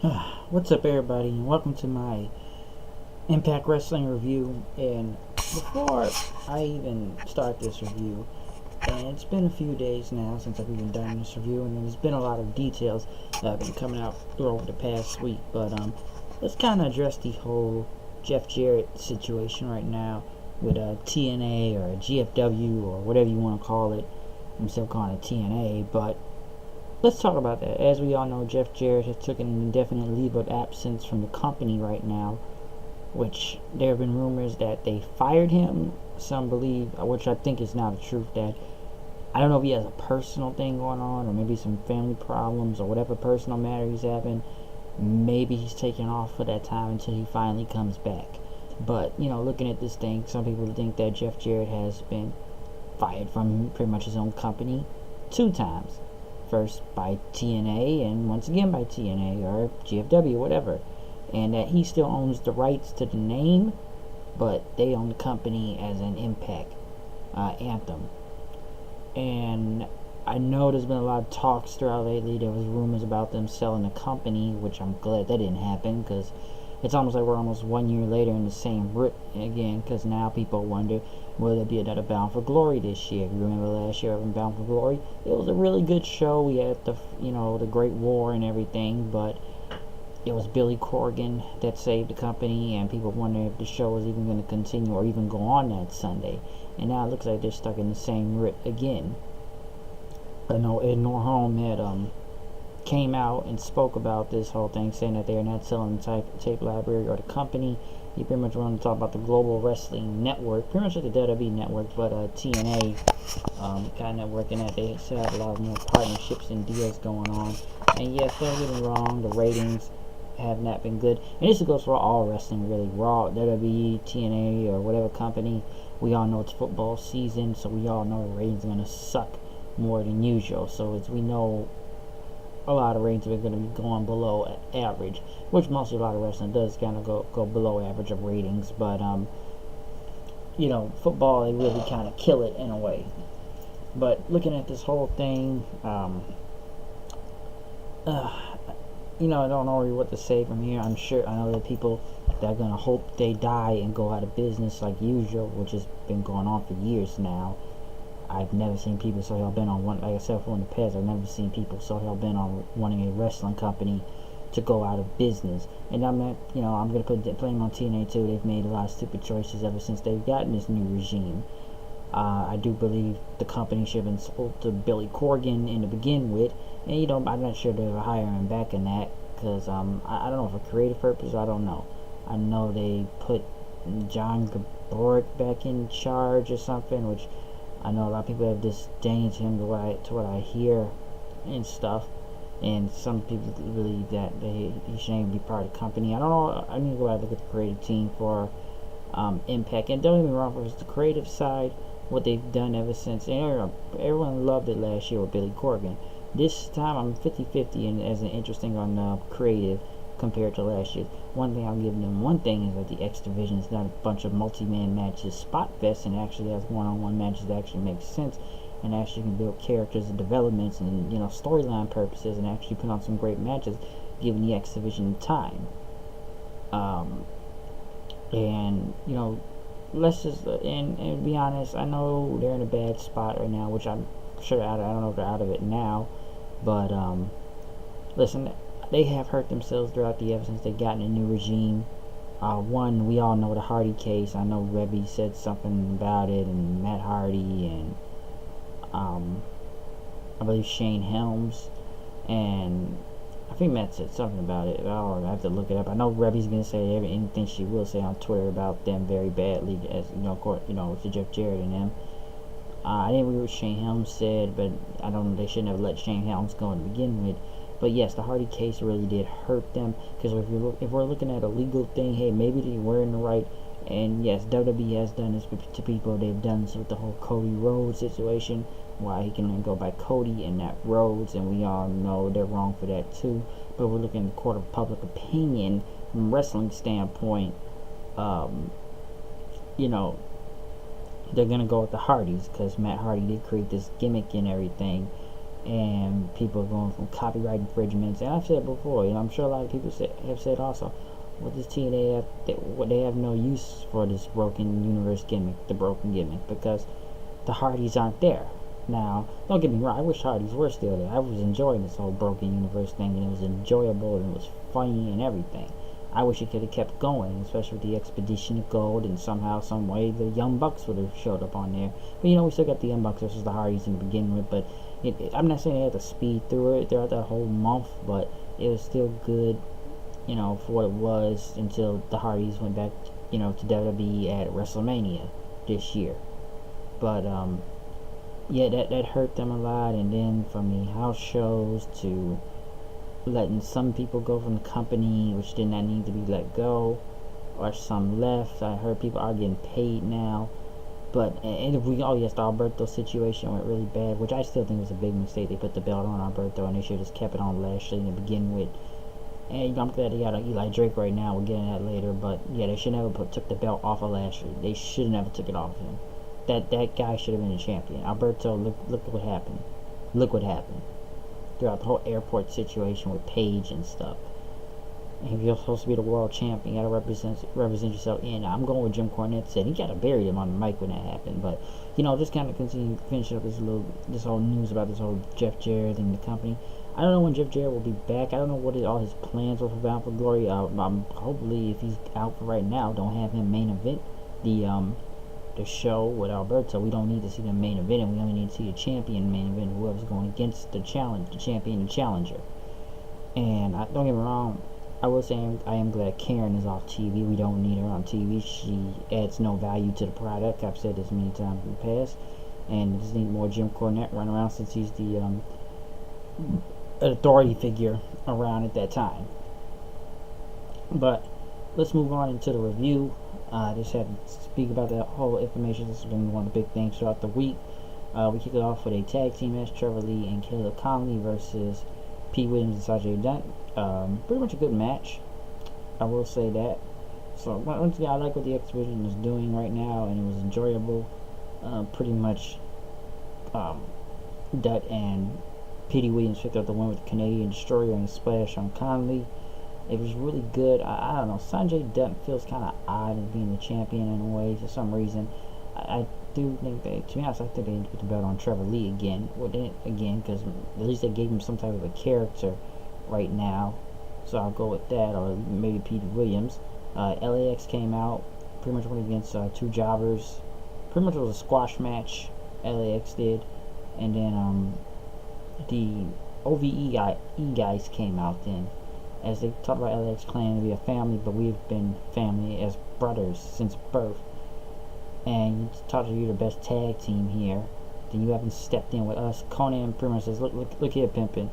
What's up, everybody, and welcome to my Impact Wrestling review. And before I even start this review, and it's been a few days now since I've even done this review, and there's been a lot of details that have been coming out over the past week. But let's kind of address the whole Jeff Jarrett situation right now with TNA or GFW or whatever you want to call it. I'm still calling it TNA, but let's talk about that. As we all know, Jeff Jarrett has taken an indefinite leave of absence from the company right now, which there have been rumors that they fired him. Some believe, which I think is now the truth, that I don't know if he has a personal thing going on or maybe some family problems or whatever personal matter he's having. Maybe he's taking off for that time until he finally comes back. But, looking at this thing, some people think that Jeff Jarrett has been fired from pretty much his own company 2 times. First by TNA and once again by TNA or GFW, whatever, and that he still owns the rights to the name, but they own the company as an Impact Anthem. And I know there's been a lot of talks throughout lately. There was rumors about them selling the company, which I'm glad that didn't happen, because it's almost like we're almost 1 year later in the same route again, because now people wonder, will there be another Bound for Glory this year? You remember last year in Bound for Glory? It was a really good show. We had the Great War and everything, but it was Billy Corgan that saved the company, and people wonder if the show was even going to continue or even go on that Sunday. And now it looks like they're stuck in the same rut again. I know Ed Norholm had came out and spoke about this whole thing, saying that they are not selling the tape library or the company. He pretty much wanted to talk about the Global Wrestling Network, pretty much like the WWE Network, but TNA kind of working at. They still have a lot more partnerships and deals going on. And yes, don't get me wrong, the ratings have not been good. And this goes for all wrestling, really. Raw, WWE, TNA, or whatever company. We all know it's football season, so we all know the ratings are going to suck more than usual. So as we know, a lot of ratings are going to be going below average, which mostly a lot of wrestling does kind of go below average of ratings. But football, they really kind of kill it in a way. But looking at this whole thing, I don't know really what to say from here. I know that people that are gonna hope they die and go out of business like usual, which has been going on for years now. I've never seen people so hell bent on one. Like I said before in the past, I've never seen people so hell bent on wanting a wrestling company to go out of business. And I'm gonna put the blame on TNA too. They've made a lot of stupid choices ever since they've gotten this new regime. I do believe the company should have been sold to Billy Corgan to begin with, and I'm not sure they were hiring back in that because I don't know, for creative purpose, I don't know. I know they put John Gaborick back in charge or something, which I know a lot of people have disdained him to what I hear and stuff, and some people believe that he shouldn't even be part of the company. I don't know. I need to go out and look at the creative team for Impact, and don't get me wrong, for the creative side, what they've done ever since. And everyone loved it last year with Billy Corgan. This time I'm 50-50 and as an interesting on creative compared to last year. One thing I'll give them one thing is that the X Division is not a bunch of multi-man matches spot fest, and actually has one-on-one matches that actually make sense and actually can build characters and developments and storyline purposes and actually put on some great matches given the X Division time. And let's just and be honest, I know they're in a bad spot right now, which I'm sure I don't know if they're out of it now, but listen, they have hurt themselves throughout the ever since they gotten a new regime. One, we all know the Hardy case. I know Rebby said something about it, and Matt Hardy, and I believe Shane Helms, and I think Matt said something about it. I have to look it up. I know Rebby's gonna say anything she will say on Twitter about them very badly, as of course, to Jeff Jarrett and them. I didn't agree with what Shane Helms said, but I don't know, they shouldn't have let Shane Helms go to begin with. But yes, the Hardy case really did hurt them, because if we're looking at a legal thing, hey, maybe they were in the right. And yes, WWE has done this to people. They've done this with the whole Cody Rhodes situation, why he can only go by Cody and not Rhodes, and we all know they're wrong for that too. But we're looking at the court of public opinion from a wrestling standpoint. They're gonna go with the Hardys because Matt Hardy did create this gimmick and everything. and people are going from copyright infringements. And I've said before, I'm sure a lot of people have said also, what does TNA have? They have no use for this broken universe gimmick, the broken gimmick, because the Hardys aren't there. Now, don't get me wrong, I wish Hardys were still there. I was enjoying this whole broken universe thing, and it was enjoyable, and it was funny and everything. I wish it could have kept going, especially with the Expedition of Gold, and somehow, some way, the Young Bucks would have showed up on there. But we still got the Young Bucks versus the Hardys in the beginning with, but I'm not saying they had to speed through it throughout that whole month, but it was still good, for what it was until the Hardys went back, to WWE at WrestleMania this year. But, yeah, that hurt them a lot, and then from the house shows to letting some people go from the company which did not need to be let go, or some left. I heard people are getting paid now, but the Alberto situation went really bad, which I still think was a big mistake. They put the belt on Alberto and they should have just kept it on Lashley to begin with. And I'm glad they got Eli Drake right now. We'll get into that later, but yeah, they should never took the belt off of Lashley. They should never took it off of him. That guy should have been a champion. Alberto, look what happened. Look what happened throughout the whole airport situation with Paige and stuff. And if you're supposed to be the world champion, you gotta represent yourself. And I'm going with Jim Cornette said. He gotta bury him on the mic when that happened. But just kind of finishing up this whole news about this whole Jeff Jarrett and the company. I don't know when Jeff Jarrett will be back. I don't know what all his plans were for Bound for Glory. Hopefully, if he's out for right now, don't have him main event the show with Alberto. We don't need to see the main event, and we only need to see the champion main event, whoever's going against the champion and challenger. And don't get me wrong, I will say I am glad Karen is off TV. We don't need her on TV. She adds no value to the product. I've said this many times in the past. And just need more Jim Cornette running around, since he's the authority figure around at that time. But let's move on into the review. I just had to speak about that whole information. This has been one of the big things throughout the week. We kicked it off with a tag team match: Trevor Lee and Caleb Conley versus Pete Williams and Sanjay Dutt. Pretty much a good match, I will say that. So once again, I like what the Expedition is doing right now, and it was enjoyable. Pretty much, Dutt and Pete Williams picked up the win with the Canadian Destroyer and a splash on Conley. It was really good. I don't know. Sanjay Dutt feels kind of odd as being the champion in a way for some reason. I do think that, to be honest, I think they need to put the belt on Trevor Lee again. Because at least they gave him some type of a character right now. So I'll go with that, or maybe Pete Williams. LAX came out, pretty much went against two jobbers. Pretty much it was a squash match. LAX did, and then the OVE guys came out then. As they talk about LAX claiming to be a family, but we've been family as brothers since birth. And you talk to you the best tag team here, then you haven't stepped in with us. Conan pretty much says, look here, pimpin'.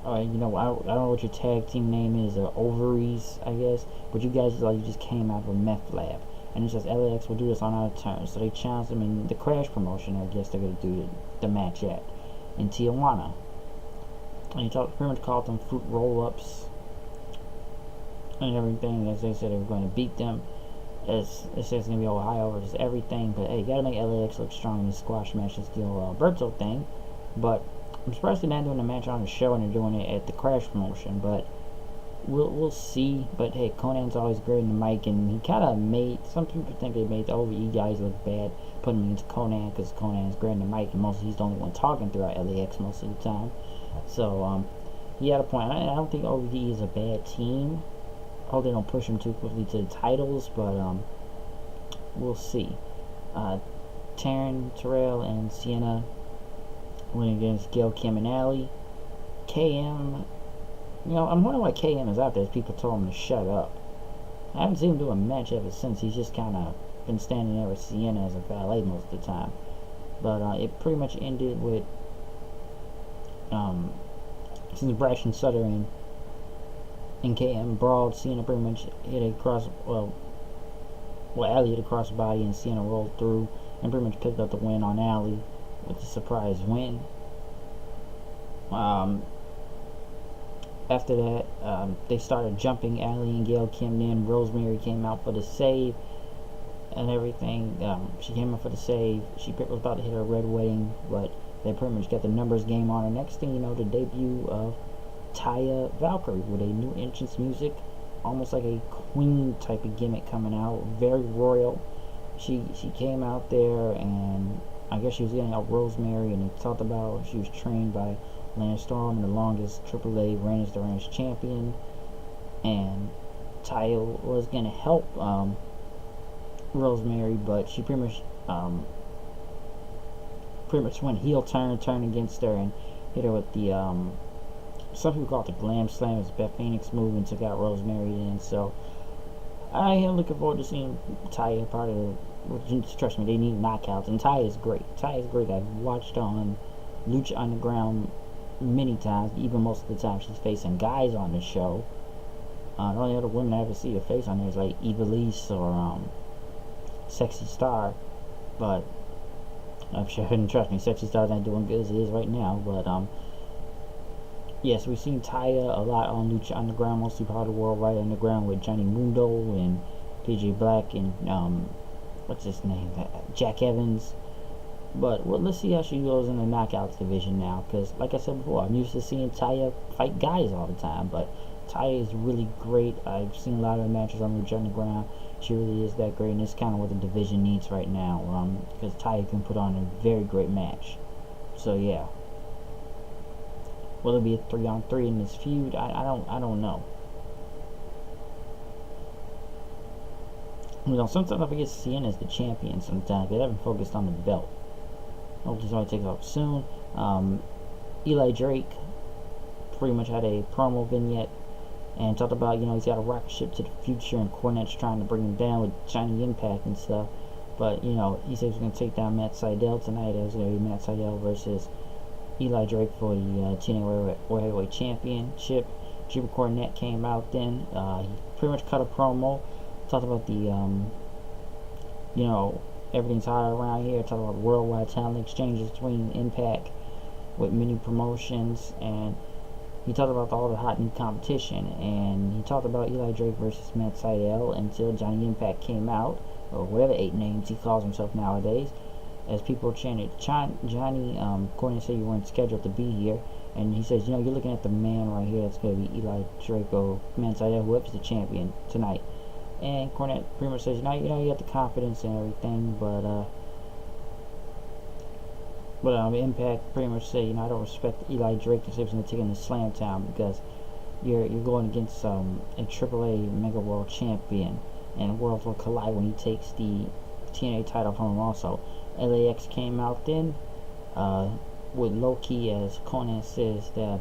I don't know what your tag team name is, or Ovaries, I guess. But you guys you just came out of a meth lab. And it says LAX will do this on our terms. So they challenged them in the Crash promotion, I guess they're gonna do the match at in Tijuana. And he pretty much called them fruit roll-ups and everything, as they said they were going to beat them. It says it's going to be Ohio versus everything, but hey, you got to make LAX look strong in this squash match. It's the Alberto thing, but I'm surprised they're not doing the match on the show and they're doing it at the Crash promotion, but we'll see. But hey, Conan's always great in the mic, and he kind of some people think they made the OVE guys look bad, putting him into Conan, because Conan's great in the mic, and mostly he's the only one talking throughout LAX most of the time. So, he had a point. I don't think OVE is a bad team. I hope they don't push them too quickly to the titles, but we'll see. Taryn Terrell and Sienna went against Gail, Kim, and Allie. KM, I'm wondering why KM is out there. People told him to shut up. I haven't seen him do a match ever since. He's just kind of been standing there with Sienna as a valet most of the time. But it pretty much ended with since Braxton Sutter and KM brawled, Sienna pretty much hit across, Allie hit across the body, and Sienna rolled through and pretty much picked up the win on Allie with a surprise win. After that, they started jumping Allie and Gail Kim. Then Rosemary came out for the save and everything. She came out for the save. She was about to hit her red wedding, but they pretty much got the numbers game on. And next thing you know, the debut of Taya Valkyrie with a new entrance music, almost like a queen type of gimmick coming out, very royal. She came out there, and I guess she was getting out Rosemary, and they talked about she was trained by Lance Storm, the longest AAA reigns the range champion, and Taya was gonna help Rosemary, but she pretty much went heel turn against her and hit her with the some people call it the glam slam. It's Beth Phoenix move and took out Rosemary then. So I am looking forward to seeing Taya part of the, trust me, they need knockouts, and Taya is great. Taya is great. I've watched on Lucha Underground many times, even most of the time she's facing guys on the show. The only other women I ever see her face on there is like Ivelisse or Sexy Star, but I'm sure, and trust me, Sexy Star's not doing good as it is right now. But yes, we've seen Taya a lot on Lucha Underground, mostly part of the World Right Underground with Johnny Mundo and PJ Black and what's his name, Jack Evans. But well, let's see how she goes in the Knockouts division now, because like I said before, I'm used to seeing Taya fight guys all the time, but Taya is really great. I've seen a lot of matches on Lucha Underground. She really is that great, and it's kind of what the division needs right now, because Taya can put on a very great match. So yeah, will it be a 3-on-3 in this feud? I don't know. You know, sometimes I forget Cien as the champion. Sometimes they haven't focused on the belt. Hope this only takes off soon. Eli Drake pretty much had a promo vignette and talked about, you know, he's got a rocket ship to the future, and Cornette's trying to bring him down with Johnny Impact and stuff. But, you know, he said he's going to take down Matt Sydal tonight. It was going to be Matt Sydal versus Eli Drake for the TNA World Heavyweight Championship. Jim Cornette came out then. He pretty much cut a promo, talked about the, you know, everything's hot around here. Talked about worldwide talent exchanges between Impact with many promotions, and he talked about all the hot new competition, and he talked about Eli Drake versus Matt Sydal until Johnny Impact came out, or whatever 8 names he calls himself nowadays, as people chanted, Johnny, Cornette said you weren't scheduled to be here, and he says, you know, you're looking at the man right here, that's going to be Eli Drake or Matt Sydal, whoever's the champion tonight. And Cornette pretty much says, you know, you got the confidence and everything, but Impact pretty much say, you know, I don't respect Eli Drake because he was going to take him to Slam Town, because you're going against a AAA Mega World Champion, and worlds will collide when he takes the TNA title from him also. LAX came out then with Loki, as Conan says that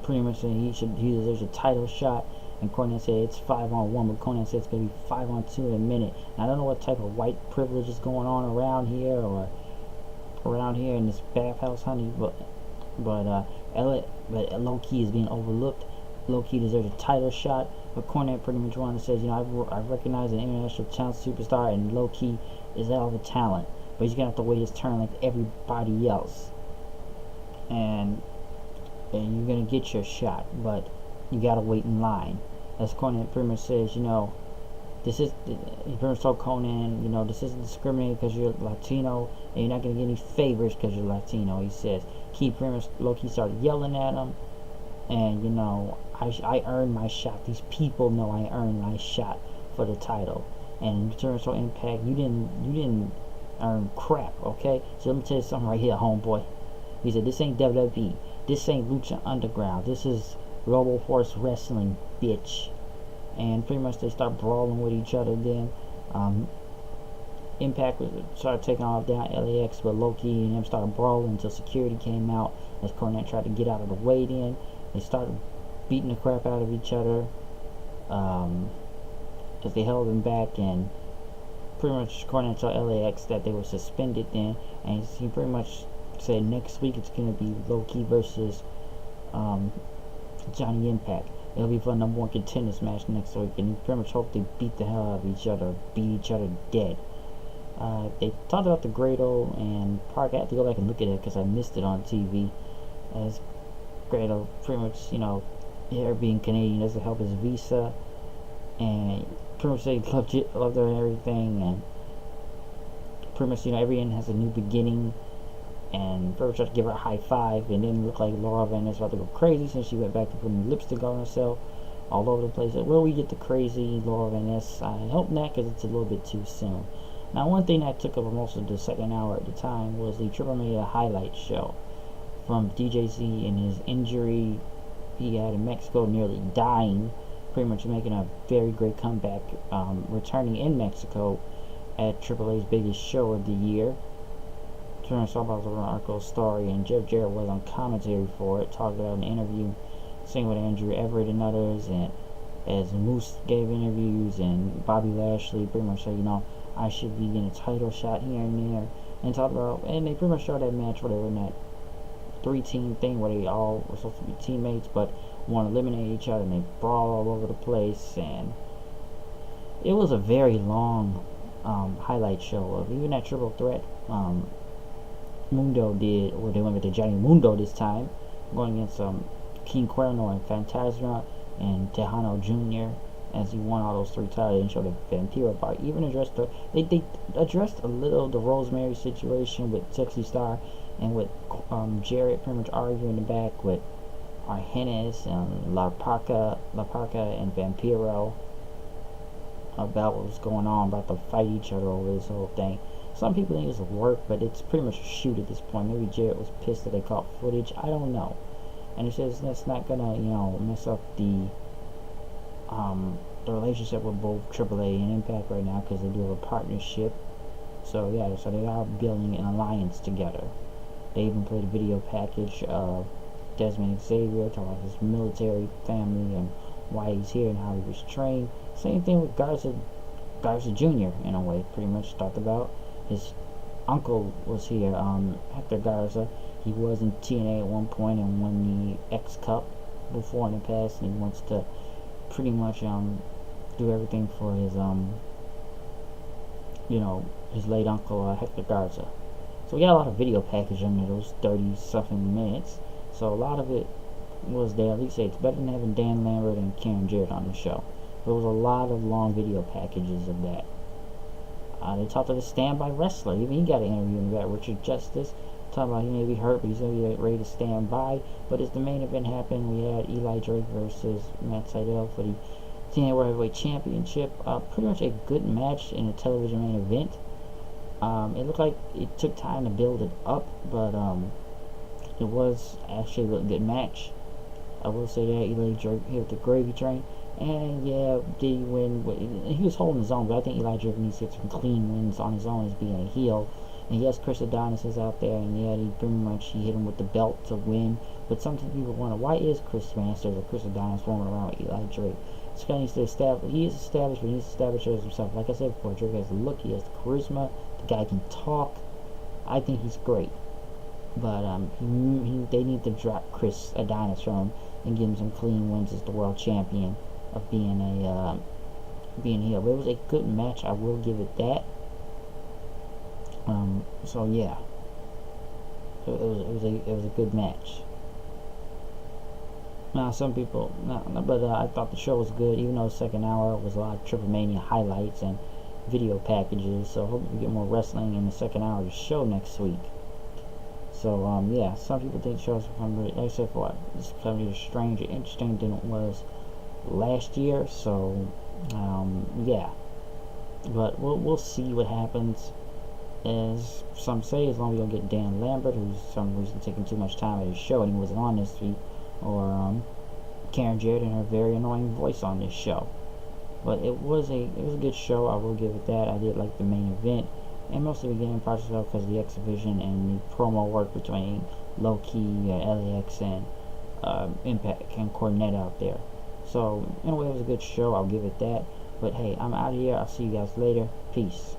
pretty much he deserves a title shot, and Cornette said it's 5-on-1, but Cornette said it's going to be 5-on-2 in a minute. And I don't know what type of white privilege is going on around here, or around here in this bathhouse, honey, but Low-Key is being overlooked. Low-Key deserves a title shot, but Cornette pretty much wanted to say, you know, I recognize an international talent superstar, and Low-Key is all the talent, but he's going to have to wait his turn like everybody else. And you're going to get your shot, but you got to wait in line. As Cornette pretty much says, you know, he pretty much told Conan, you know, this isn't discriminating because you're Latino, and you're not going to get any favors because you're Latino, he says. He pretty much, Low-Key started yelling at him, and, you know, I earned my shot. These people know I earned my shot for the title. And in terms of Impact, you didn't earn crap, okay? So let me tell you something right here, homeboy. He said, this ain't WWE. This ain't Lucha Underground. This is Robo Force Wrestling, bitch. And pretty much they start brawling with each other then. Impact started taking off down LAX, but Low-Key and him started brawling until security came out as Cornette tried to get out of the way then. They started beating the crap out of each other because they held him back, and pretty much Cornette told LAX that they were suspended then, and he pretty much said next week it's going to be Low-Key versus Johnny Impact. It'll be for a number 1 contenders match next week, and he pretty much hope they beat the hell out of each other, beat each other dead. They talked about the Grado and Park. I have to go back and look at it because I missed it on TV. As Grado pretty much, you know, her being Canadian doesn't help his visa, and pretty much they loved her and everything, and pretty much, every end has a new beginning, and pretty much tried to give her a high five, and then looked like Laura Van Ness about to go crazy since she went back to putting lipstick on herself all over the place. Where we get the crazy Laura Van Ness, I hope not, because it's a little bit too soon. Now, one thing that took up most of the second hour at the time was the Triple Mania highlight show from DJZ and his injury he had in Mexico, nearly dying, pretty much making a very great comeback, returning in Mexico at AAA's biggest show of the year. Turner saw about the Arco's story, and Jeff Jarrett was on commentary for it, talked about an interview, singing with Andrew Everett and others, and as Moose gave interviews, and Bobby Lashley pretty much said, I should be getting a title shot here and there, and talked about, and they pretty much showed that match where they were in that 3-team thing where they all were supposed to be teammates, but want to eliminate each other, and they brawl all over the place, and it was a very long highlight show of even that triple threat Mundo did, or they went with the Johnny Mundo this time, going against King Cuerno and Fantasma and Tejano Jr. as he won all those 3 titles and showed the Vampiro part. Even addressed they addressed a little the Rosemary situation with Sexy Star, and with Jarrett pretty much arguing in the back with Argenis and La Parca and Vampiro about what was going on, about to fight each other over this whole thing. Some people think it's work, but it's pretty much a shoot at this point. Maybe Jarrett was pissed that they caught footage. I don't know. And he says that's not gonna, mess up the relationship with both AAA and Impact right now, because they do have a partnership. So yeah, so they are building an alliance together. They even played a video package of Desmond Xavier, talking about his military family and why he's here and how he was trained. Same thing with Garza Jr. in a way, pretty much talked about. His uncle was here, Hector Garza. He was in TNA at one point and won the X Cup before in the past, and he wants to pretty much do everything for his his late uncle Hector Garza. So we got a lot of video package under those 30-something minutes. So a lot of it was there. At least it's better than having Dan Lambert and Karen Jarrett on the show. There was a lot of long video packages of that. They talked to the standby wrestler. Even he got an interview in that. Richard Justice talking about he may be hurt, but he's going to be ready to stand by. But as the main event happened, we had Eli Drake versus Matt Sydal for the TNA World Heavyweight Championship. Pretty much a good match in a television main event. It looked like it took time to build it up, but it was actually a good match. I will say that Eli Drake hit the gravy train. And yeah, did he win? He was holding his own, but I think Eli Drake needs to get some clean wins on his own as being a heel. And yes, Chris Adonis is out there, and yeah, he hit him with the belt to win. But sometimes people wonder, why is Chris Masters or Chris Adonis roaming around with Eli Drake? This guy needs to establish. He is established, but he needs to establish himself. Like I said before, Drake has the look, he has the charisma. The guy can talk. I think he's great. But they need to drop Chris Adonis from him and give him some clean wins as the world champion of being heel. But it was a good match, I will give it that. So yeah, it was a good match. Now some people, I thought the show was good, even though the second hour was a lot of Triple Mania highlights and video packages. So hopefully we get more wrestling in the second hour of the show next week. So yeah, some people think shows become, like I said, it's becoming strange and interesting than it was last year. So yeah, but we'll see what happens. As some say, as long as we don't get Dan Lambert, who's for some reason taking too much time at his show and he wasn't on this week, or Karen Jarrett and her very annoying voice on this show. But it was a good show, I will give it that. I did like the main event, and mostly the game process because of the exhibition and the promo work between Low-Key, LAX, and Impact and Cornette out there. So anyway, it was a good show, I'll give it that. But hey, I'm out of here. I'll see you guys later. Peace.